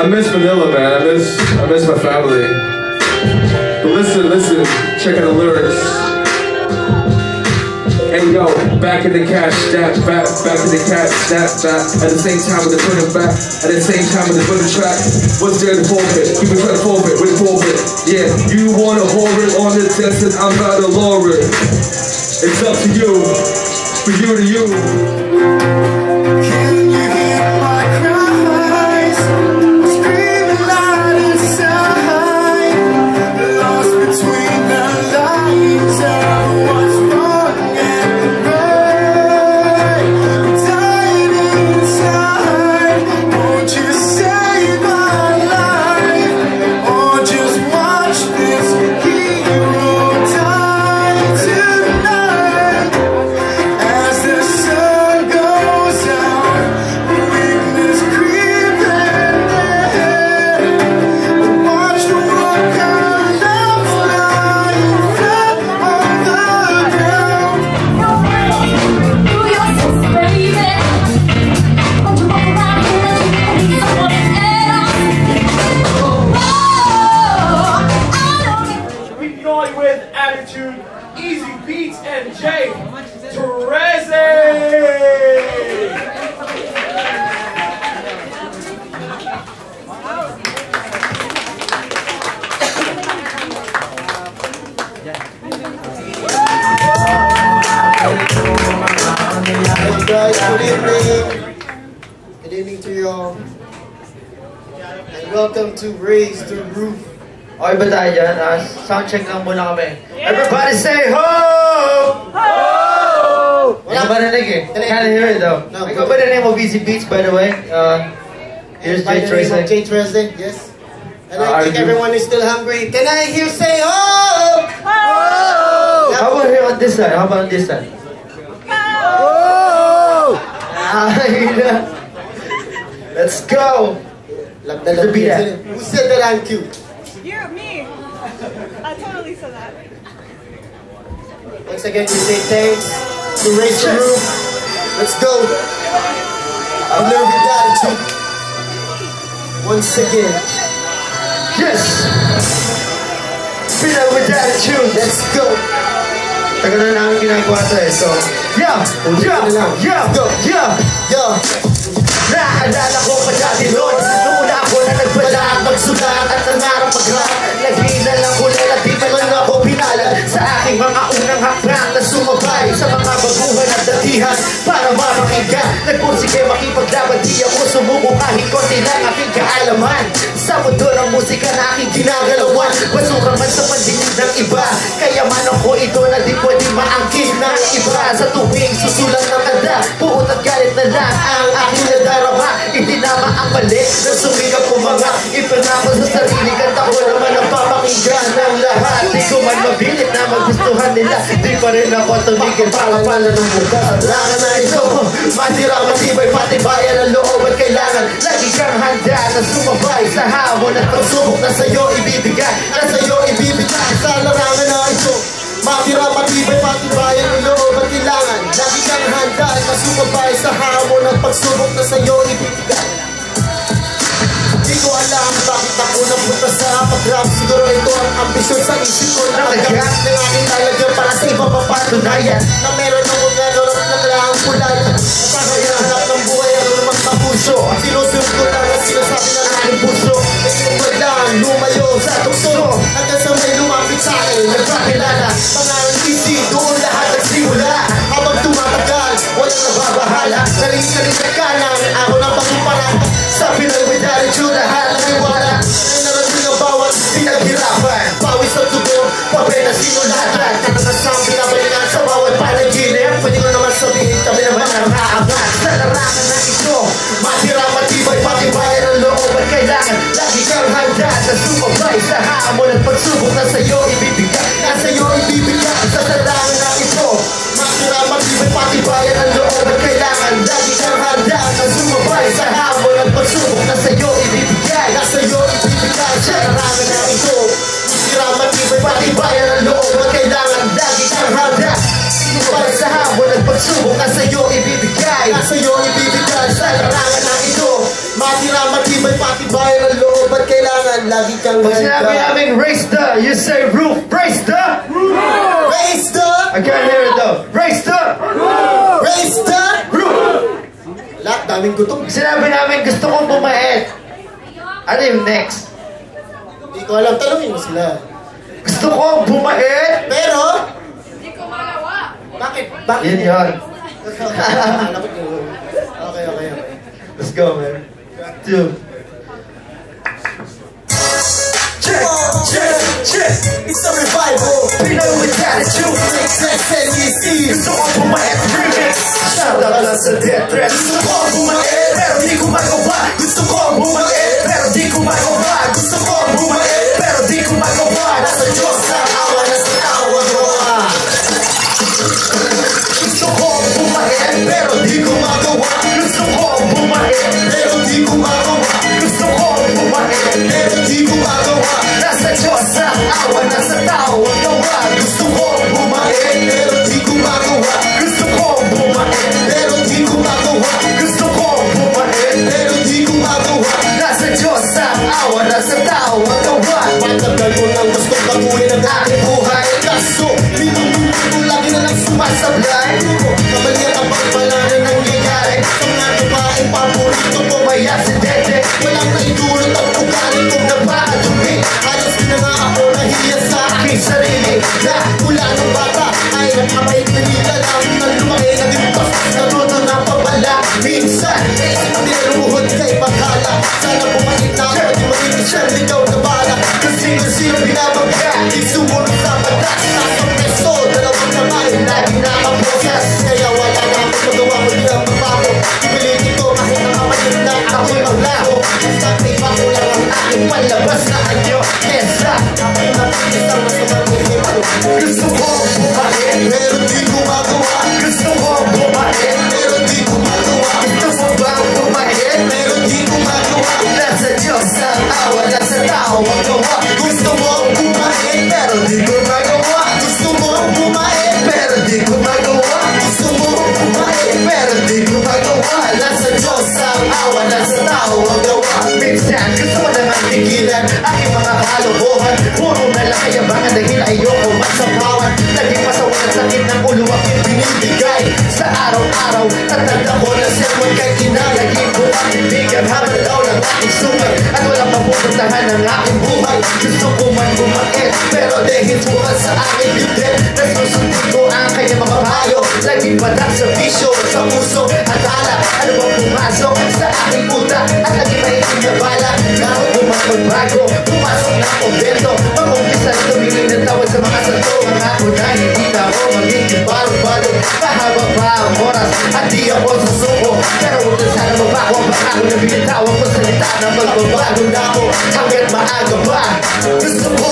I miss Manila, man. I miss my family. But listen, check out the lyrics. Hey yo, back in the cash, back in the cash, snap. At the same time with the put back, at the same time with the put track. What's there to forfeit? You can try to forfeit, with forfeit. Yeah, you wanna hold it on the test and I'm about to lower it. It's up to you, for you to you. Easy Beats and Jay Terezi. Hey guys, good evening. Good evening to you all. And welcome to Raise the Roof. Okay ba tayo dyan? Sound check lang muna kami. Everybody say ho! Ho! Hindi ko ba narinig eh? Can't hear it though. I go by the name of Easy Beats, by the way. Here's Jay Terezi. Jay Terezi, yes. And I think everyone is still hungry. Can I hear say ho? Ho! How about here on this side? How about on this side? Ho! Let's go! Who said that I'm cute? You're me. I totally said that. Once again, we say thanks to Raise the Roof. Let's go. I'm there with gratitude. Once again. Yes! Be there with gratitude. Let's go. Tagal na namin ginagawa ito eh, so yeah! Naaalala ko pa dati noon, nung una ako na nagbalak magsulat at nangarap mag-rap. Naghina lang ulit at di naman ako pinalag sa aking mga unang hakbang na sumabay sa mga baguhan at datihan para mamakinggan. Nagpursige makipaglaban, di ako sumuko kahit konti lang aking kaalaman sa mundo ng musika na aking ginagalawan. Basura man sa pandinig ng iba, kaya man ako ito na di pwede maangkin ng iba. Sa tuwing susulat ng kanda, puot at galit na lang ang aking nadarama. Itinama ang mali na sumigap ko mga ipinako sa sarili. Kanta ko naman ang papakinggan ng lahat. Di ko man mabilit na magustuhan nila, di pa rin ako tumigil para pala ng mukha. Kailangan na ito, matira matibay patibayan ang loob at kailangan lagi kang handa na sumabay sa hamon at pagsubok na sa'yo ibibigay, na sa'yo ibibigay. Sa larangan na ito, matira matibay patibayan ang loob at kailangan lagi kang handa na sumabay sa hamon at pagsubok na sa'yo ibibigay. Di ko alam bakit ako napunta sa pag-rap. Siguro ito ang ambisyon sa isip ko na agad ng aking lalagyan para sa iba papatunayan na meron akong nalorot na kailangang pulayan. Napakayahanap ng buhay ang lumang kapuso. Sinusunod ko lang ang sinasabi ng aking puso. Nagtungkod lang, lumayo sa tukso hanggang sa may lumapit sa akin. Nagpakilala, pangalan easy, doon lahat nagsimula. Habang tumatagal, walang nababahala. Narinig sa kanan, ako ng pagkuparan. Sa Pinoy with attitude, lahat ng iwala. Ay narating ang bawat pinaghirapan. Pawis at tubo, papel na sinulatan. Nakakasang pinabalingan sa bawat panaginip. Pwede ko naman sabihin, kami naman ang haangat. Sa larangan na ito, matira matibay, patibayan ang loob at kailangan lagi kang handa na sumabay sa hamon at pagsubok na sa'yo ibibigay, na sa'yo ibibigay. Sa larangan na ito, matira matibay, patibayan ang loob at kailangan lagi kang handa na sumabay sa hamon at pagsubok na sa'yo ibibigay, na sa'yo ibibigay. Sa larangan na ito, matira matibay, patibayan ang loob at kailangan lagi kang handa sumabay sa hamon at pagsubok na sa'yo ibibigay, na sa'yo ibibigay. Sa larangan na ito, matira matibay, matibay ang loob at kailangan lagi kang Pag sinabi namin raise the, you say roof. Raise the roof. Raise the I can't hear it though. Raise the roof. Raise the Roof. Lahat daming gutom. Sinabi namin gusto kong bumait. Ano yung next? Hindi ko alam, talungin mo sila. Gusto kong bumait. Pero, Hindi ko magawa. bakit? Bakit? Yun yun. Okay. Let's go, man. 2. Check. It's a revival. Pinoy with attitude. Make sense and easy. Gusto kong bumait. Remix. Shout out lang sa death threat. Gusto kong bumait. Pero di ko magawa. Gusto kong bumait. Pero di ko magawa. Gusto kong bumait. Pero di ko magawa. Nasa Diyos ang awa. Nasa tawa gawa. Gusto kong bumait. Pero di ko magawa. Gusto kong bumait. Pero di ko magawa. Gusto kong bumait. Pero di ko magawa. Nasa Diyos ang awa. Nasa tawa gawa. Gusto kong bumait. Pero di ko magawa. Gusto kong bumait. Pero di ko magawa. Gusto kong bumait. Pero di ko magawa. Nasa Diyos ang awa. Nasa tawa gawa. Matagal ko nang gusto baguhin ang aking buhay. Kaso, minuto lagi na lang Sumasablay. Kamali ang pagpala na nangyayari. Sa mga babaeng paborito ko May aksidente. walang naidulot ang ugali kong Napakadumi. Halos na nga ako nahiya sa Aking sarili. na mula ng bata ay napamahit na nila lang na lumaki na gintos natuto na pabala minsan ang niluluhod kay paghala sana bumalik na ako di magiging siyang ikaw na bala kasi sino binabagya isumunod sa batas nasa preso dalawang kamay lagi nakapokas kaya wala na akong magawa ko di ang magbago ipilitin ko kahit nakamalit na ako'y maglaho basta may bago lang ang aking palabas na anyo kesa ako'y napilis ang masamang ihimalo Gusto kong bumait. pero di ko magawa Gusto kong bumait. pero di ko magawa Gusto mo bang bumait? pero di ko magawa Nasa Diyos ang awa. Nasa tao ang gawa. gusto mo bumait Pero di ko magawa. gusto mo bumait Pero di ko magawa. gusto mo bumait Pero di ko magawa. Nasa Diyos ang awa. Nasa tao ang gawa. Minsan gusto ko naman tigilan aking mga kalokohan. Puro na lang kayabangan dahil ayoko masapawan. Naging masawa at sakit ng ulo aking binibigay. Sa araw-araw tatanda ko na sermon kay inalagin ko ang ibigan. Habang daw ng aking sungay at walang mapupuntahan ng aking buhay. Gusto ko man bumait pero dahil bukas sa aking bibig. Nasusundin ko ang kanyang mga payo. Laging patak sa bisyo, sa puso at alak. Ano bang pumasok sa aking utak at laging maitim na bala. Nako magbago, pumasok na akong bento. Mag-umpisa na tumingin ng tawad sa mga santo. Ang ako na hindi na ako magiging baro-baro. Mahaba pa ang oras at di ako susuko. Pero huwag na sana mabago ang pangako na binitawang ko salita na magbabago na ako hanggat maaga pa. Gusto ko